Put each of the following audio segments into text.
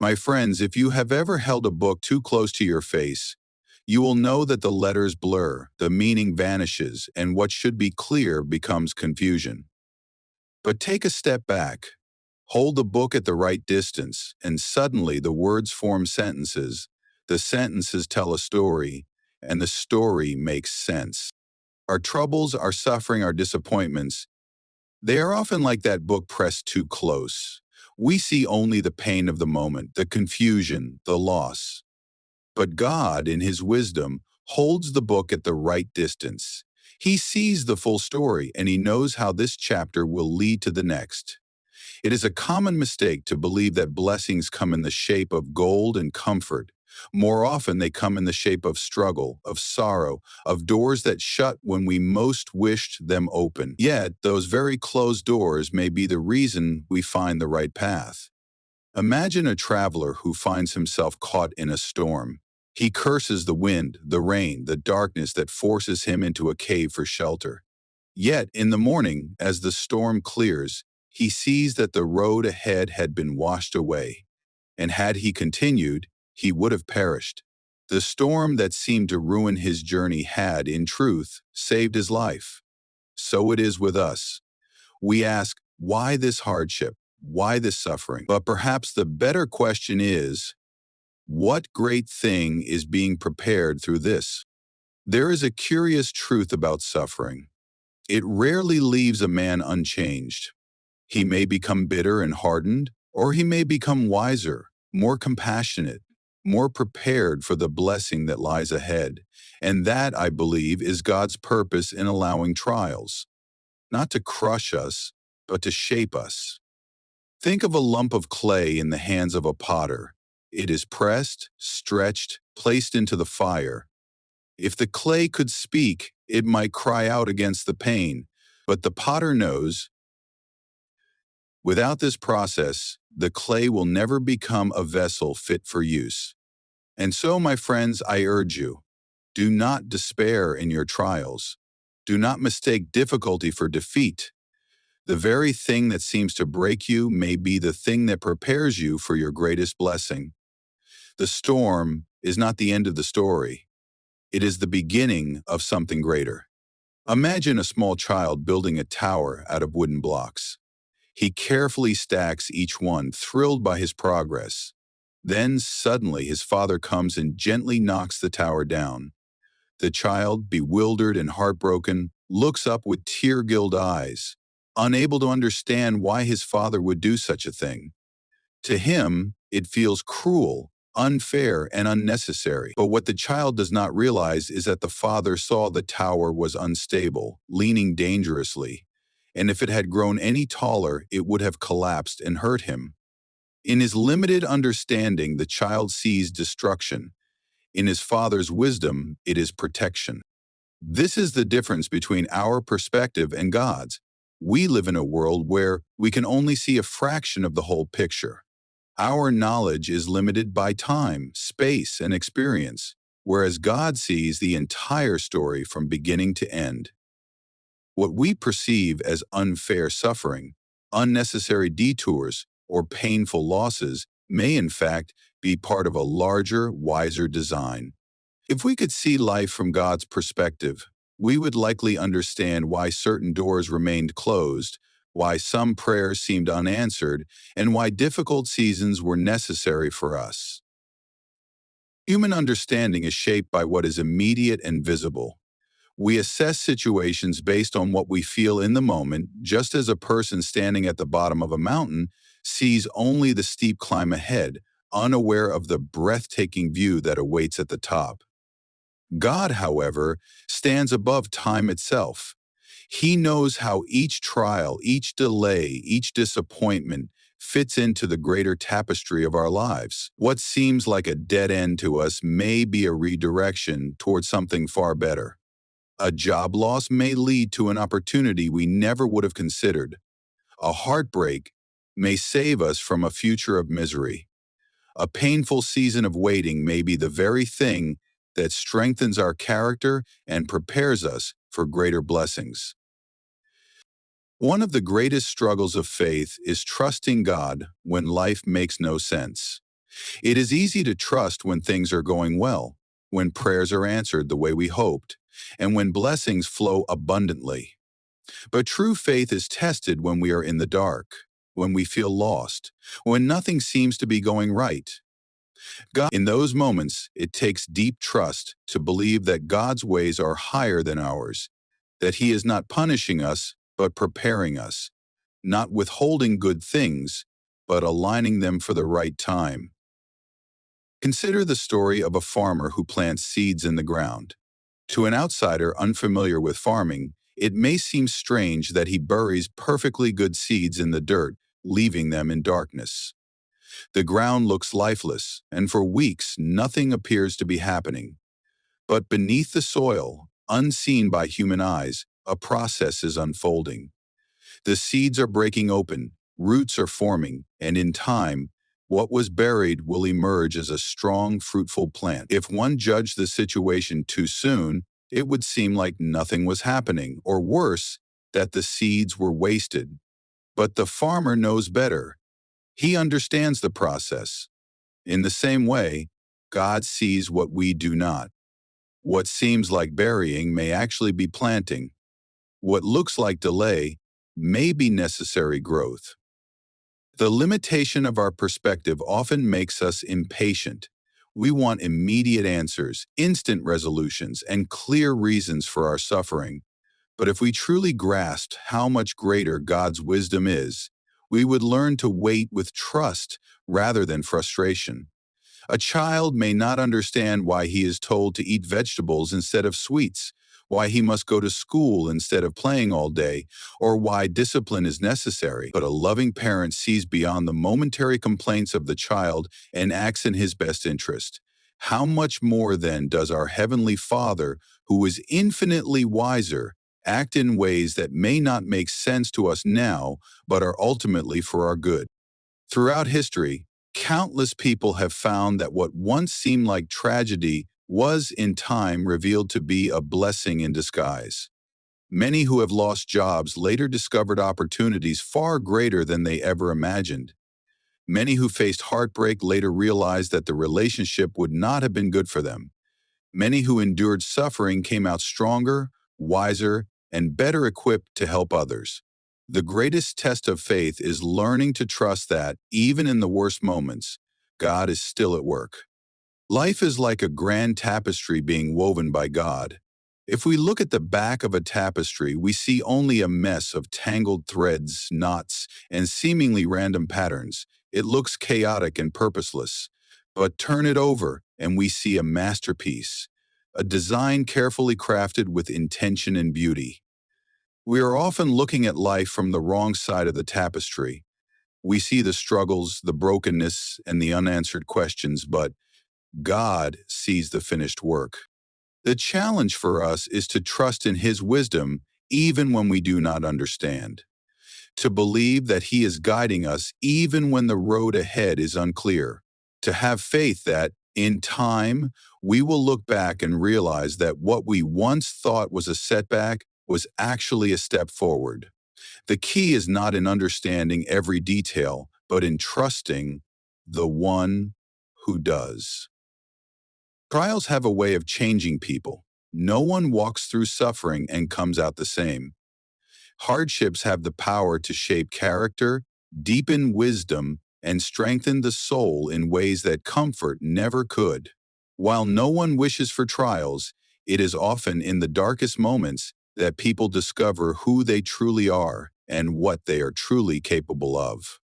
My friends, if you have ever held a book too close to your face, you will know that the letters blur, the meaning vanishes, and what should be clear becomes confusion. But take a step back. Hold the book at the right distance, and suddenly the words form sentences, the sentences tell a story, and the story makes sense. Our troubles, our suffering, our disappointments, they are often like that book pressed too close. We see only the pain of the moment, the confusion, the loss. But God, in His wisdom, holds the book at the right distance. He sees the full story, and He knows how this chapter will lead to the next. It is a common mistake to believe that blessings come in the shape of gold and comfort. More often, they come in the shape of struggle, of sorrow, of doors that shut when we most wished them open. Yet, those very closed doors may be the reason we find the right path. Imagine a traveler who finds himself caught in a storm. He curses the wind, the rain, the darkness that forces him into a cave for shelter. Yet, in the morning, as the storm clears, he sees that the road ahead had been washed away, and had he continued, he would have perished. The storm that seemed to ruin his journey had, in truth, saved his life. So it is with us. We ask, why this hardship? Why this suffering? But perhaps the better question is, what great thing is being prepared through this? There is a curious truth about suffering. It rarely leaves a man unchanged. He may become bitter and hardened, or he may become wiser, more compassionate, more prepared for the blessing that lies ahead. And that, I believe, is God's purpose in allowing trials, not to crush us, but to shape us. Think of a lump of clay in the hands of a potter. It is pressed, stretched, placed into the fire. If the clay could speak, it might cry out against the pain, but the potter knows, without this process, the clay will never become a vessel fit for use. And so, my friends, I urge you, do not despair in your trials. Do not mistake difficulty for defeat. The very thing that seems to break you may be the thing that prepares you for your greatest blessing. The storm is not the end of the story. It is the beginning of something greater. Imagine a small child building a tower out of wooden blocks. He carefully stacks each one, thrilled by his progress. Then suddenly his father comes and gently knocks the tower down. The child, bewildered and heartbroken, looks up with tear-filled eyes, unable to understand why his father would do such a thing. To him, it feels cruel, unfair, and unnecessary. But what the child does not realize is that the father saw the tower was unstable, leaning dangerously, and if it had grown any taller, it would have collapsed and hurt him. In his limited understanding, the child sees destruction. In his father's wisdom, it is protection. This is the difference between our perspective and God's. We live in a world where we can only see a fraction of the whole picture. Our knowledge is limited by time, space, and experience, whereas God sees the entire story from beginning to end. What we perceive as unfair suffering, unnecessary detours, or painful losses may in fact be part of a larger, wiser design. If we could see life from God's perspective, we would likely understand why certain doors remained closed, why some prayers seemed unanswered, and why difficult seasons were necessary for us. Human understanding is shaped by what is immediate and visible. We assess situations based on what we feel in the moment, just as a person standing at the bottom of a mountain sees only the steep climb ahead, unaware of the breathtaking view that awaits at the top. God, however, stands above time itself. He knows how each trial, each delay, each disappointment fits into the greater tapestry of our lives. What seems like a dead end to us may be a redirection towards something far better. A job loss may lead to an opportunity we never would have considered. A heartbreak may save us from a future of misery. A painful season of waiting may be the very thing that strengthens our character and prepares us for greater blessings. One of the greatest struggles of faith is trusting God when life makes no sense. It is easy to trust when things are going well, when prayers are answered the way we hoped, and when blessings flow abundantly. But true faith is tested when we are in the dark, when we feel lost, when nothing seems to be going right. In those moments, it takes deep trust to believe that God's ways are higher than ours, that He is not punishing us, but preparing us, not withholding good things, but aligning them for the right time. Consider the story of a farmer who plants seeds in the ground. To an outsider unfamiliar with farming, it may seem strange that he buries perfectly good seeds in the dirt, leaving them in darkness. The ground looks lifeless, and for weeks nothing appears to be happening. But beneath the soil, unseen by human eyes, a process is unfolding. The seeds are breaking open, roots are forming, and in time, what was buried will emerge as a strong, fruitful plant. If one judged the situation too soon, it would seem like nothing was happening, or worse, that the seeds were wasted. But the farmer knows better. He understands the process. In the same way, God sees what we do not. What seems like burying may actually be planting. What looks like delay may be necessary growth. The limitation of our perspective often makes us impatient. We want immediate answers, instant resolutions, and clear reasons for our suffering. But if we truly grasped how much greater God's wisdom is, we would learn to wait with trust rather than frustration. A child may not understand why he is told to eat vegetables instead of sweets, why he must go to school instead of playing all day, or why discipline is necessary. But a loving parent sees beyond the momentary complaints of the child and acts in his best interest. How much more then does our Heavenly Father, who is infinitely wiser, act in ways that may not make sense to us now, but are ultimately for our good? Throughout history, countless people have found that what once seemed like tragedy was in time revealed to be a blessing in disguise. Many who have lost jobs later discovered opportunities far greater than they ever imagined. Many who faced heartbreak later realized that the relationship would not have been good for them. Many who endured suffering came out stronger, wiser, and better equipped to help others. The greatest test of faith is learning to trust that, even in the worst moments, God is still at work. Life is like a grand tapestry being woven by God. If we look at the back of a tapestry, we see only a mess of tangled threads, knots, and seemingly random patterns. It looks chaotic and purposeless. But turn it over, and we see a masterpiece, a design carefully crafted with intention and beauty. We are often looking at life from the wrong side of the tapestry. We see the struggles, the brokenness, and the unanswered questions, but God sees the finished work. The challenge for us is to trust in His wisdom even when we do not understand, to believe that He is guiding us even when the road ahead is unclear, to have faith that, in time, we will look back and realize that what we once thought was a setback was actually a step forward. The key is not in understanding every detail, but in trusting the one who does. Trials have a way of changing people. No one walks through suffering and comes out the same. Hardships have the power to shape character, deepen wisdom, and strengthen the soul in ways that comfort never could. While no one wishes for trials, it is often in the darkest moments that people discover who they truly are and what they are truly capable of.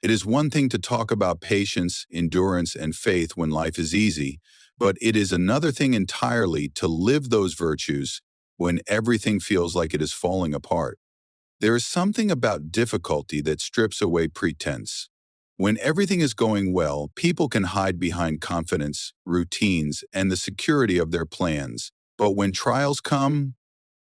It is one thing to talk about patience, endurance, and faith when life is easy, but it is another thing entirely to live those virtues when everything feels like it is falling apart. There is something about difficulty that strips away pretense. When everything is going well, people can hide behind confidence, routines, and the security of their plans. But when trials come,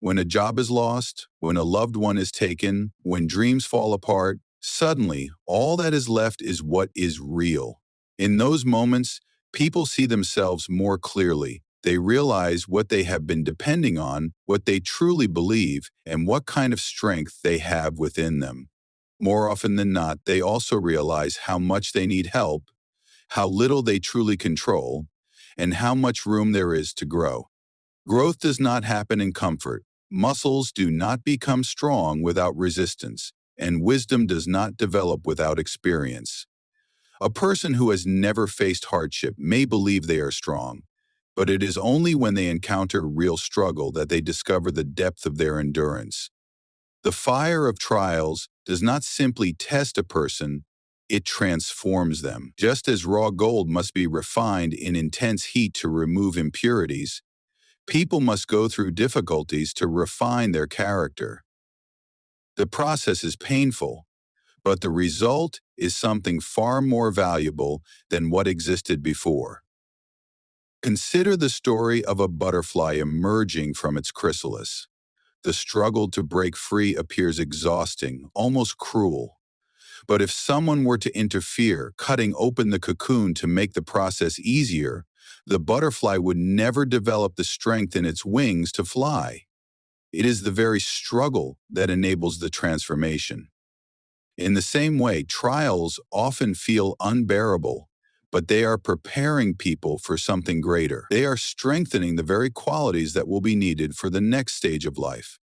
when a job is lost, when a loved one is taken, when dreams fall apart, suddenly all that is left is what is real. In those moments, people see themselves more clearly. They realize what they have been depending on, what they truly believe, and what kind of strength they have within them. More often than not, they also realize how much they need help, how little they truly control, and how much room there is to grow. Growth does not happen in comfort. Muscles do not become strong without resistance, and wisdom does not develop without experience. A person who has never faced hardship may believe they are strong, but it is only when they encounter real struggle that they discover the depth of their endurance. The fire of trials does not simply test a person, it transforms them. Just as raw gold must be refined in intense heat to remove impurities, people must go through difficulties to refine their character. The process is painful, but the result is something far more valuable than what existed before. Consider the story of a butterfly emerging from its chrysalis. The struggle to break free appears exhausting, almost cruel. But if someone were to interfere, cutting open the cocoon to make the process easier, the butterfly would never develop the strength in its wings to fly. It is the very struggle that enables the transformation. In the same way, trials often feel unbearable, but they are preparing people for something greater. They are strengthening the very qualities that will be needed for the next stage of life.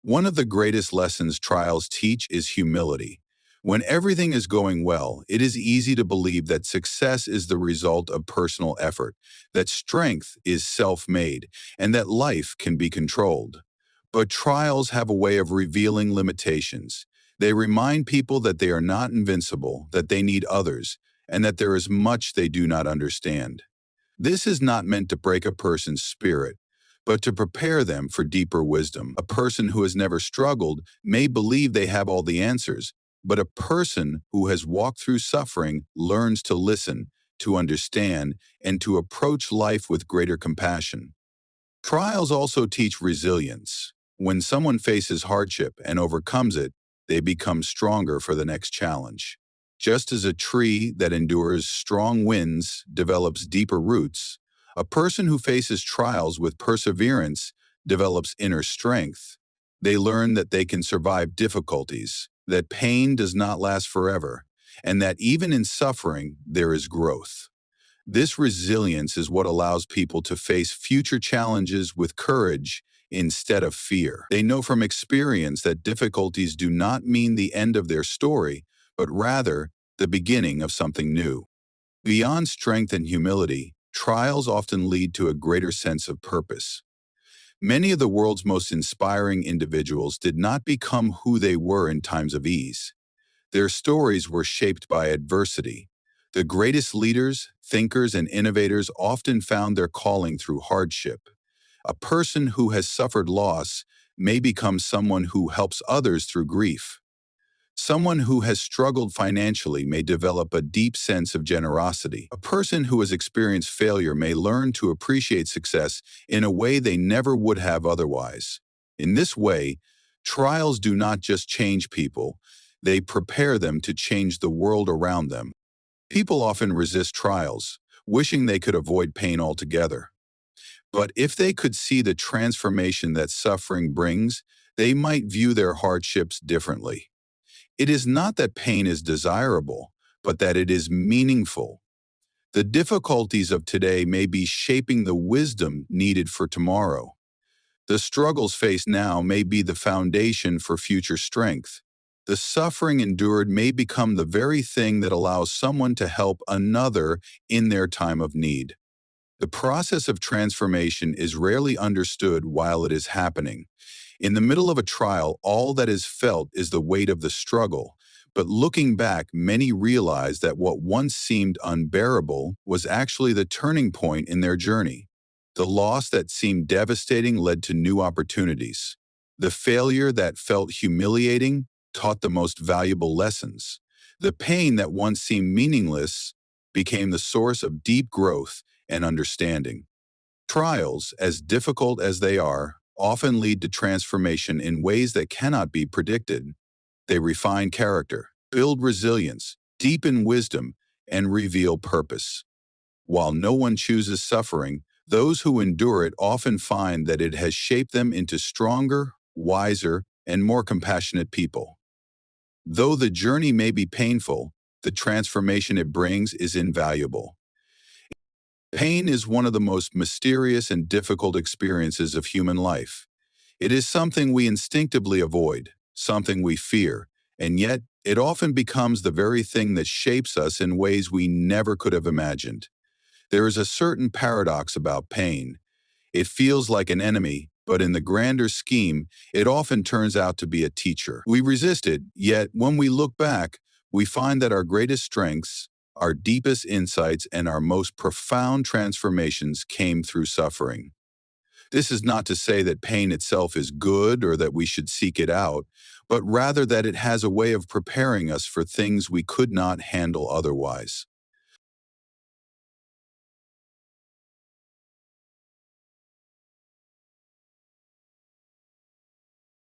One of the greatest lessons trials teach is humility. When everything is going well, it is easy to believe that success is the result of personal effort, that strength is self-made, and that life can be controlled. But trials have a way of revealing limitations. They remind people that they are not invincible, that they need others, and that there is much they do not understand. This is not meant to break a person's spirit, but to prepare them for deeper wisdom. A person who has never struggled may believe they have all the answers, but a person who has walked through suffering learns to listen, to understand, and to approach life with greater compassion. Trials also teach resilience. When someone faces hardship and overcomes it, they become stronger for the next challenge. Just as a tree that endures strong winds develops deeper roots, a person who faces trials with perseverance develops inner strength. They learn that they can survive difficulties, that pain does not last forever, and that even in suffering, there is growth. This resilience is what allows people to face future challenges with courage instead of fear. They know from experience that difficulties do not mean the end of their story, but rather the beginning of something new. Beyond strength and humility, trials often lead to a greater sense of purpose. Many of the world's most inspiring individuals did not become who they were in times of ease. Their stories were shaped by adversity. The greatest leaders, thinkers, and innovators often found their calling through hardship. A person who has suffered loss may become someone who helps others through grief. Someone who has struggled financially may develop a deep sense of generosity. A person who has experienced failure may learn to appreciate success in a way they never would have otherwise. In this way, trials do not just change people, they prepare them to change the world around them. People often resist trials, wishing they could avoid pain altogether. But if they could see the transformation that suffering brings, they might view their hardships differently. It is not that pain is desirable, but that it is meaningful. The difficulties of today may be shaping the wisdom needed for tomorrow. The struggles faced now may be the foundation for future strength. The suffering endured may become the very thing that allows someone to help another in their time of need. The process of transformation is rarely understood while it is happening. In the middle of a trial, all that is felt is the weight of the struggle. But looking back, many realize that what once seemed unbearable was actually the turning point in their journey. The loss that seemed devastating led to new opportunities. The failure that felt humiliating taught the most valuable lessons. The pain that once seemed meaningless became the source of deep growth and understanding. Trials, as difficult as they are, often lead to transformation in ways that cannot be predicted. They refine character, build resilience, deepen wisdom, and reveal purpose. While no one chooses suffering, those who endure it often find that it has shaped them into stronger, wiser, and more compassionate people. Though the journey may be painful, the transformation it brings is invaluable. Pain is one of the most mysterious and difficult experiences of human life. It is something we instinctively avoid, something we fear, and yet it often becomes the very thing that shapes us in ways we never could have imagined. There is a certain paradox about pain. It feels like an enemy, but in the grander scheme, it often turns out to be a teacher. We resist it, yet when we look back, we find that our greatest strengths, our deepest insights, and our most profound transformations came through suffering. This is not to say that pain itself is good or that we should seek it out, but rather that it has a way of preparing us for things we could not handle otherwise.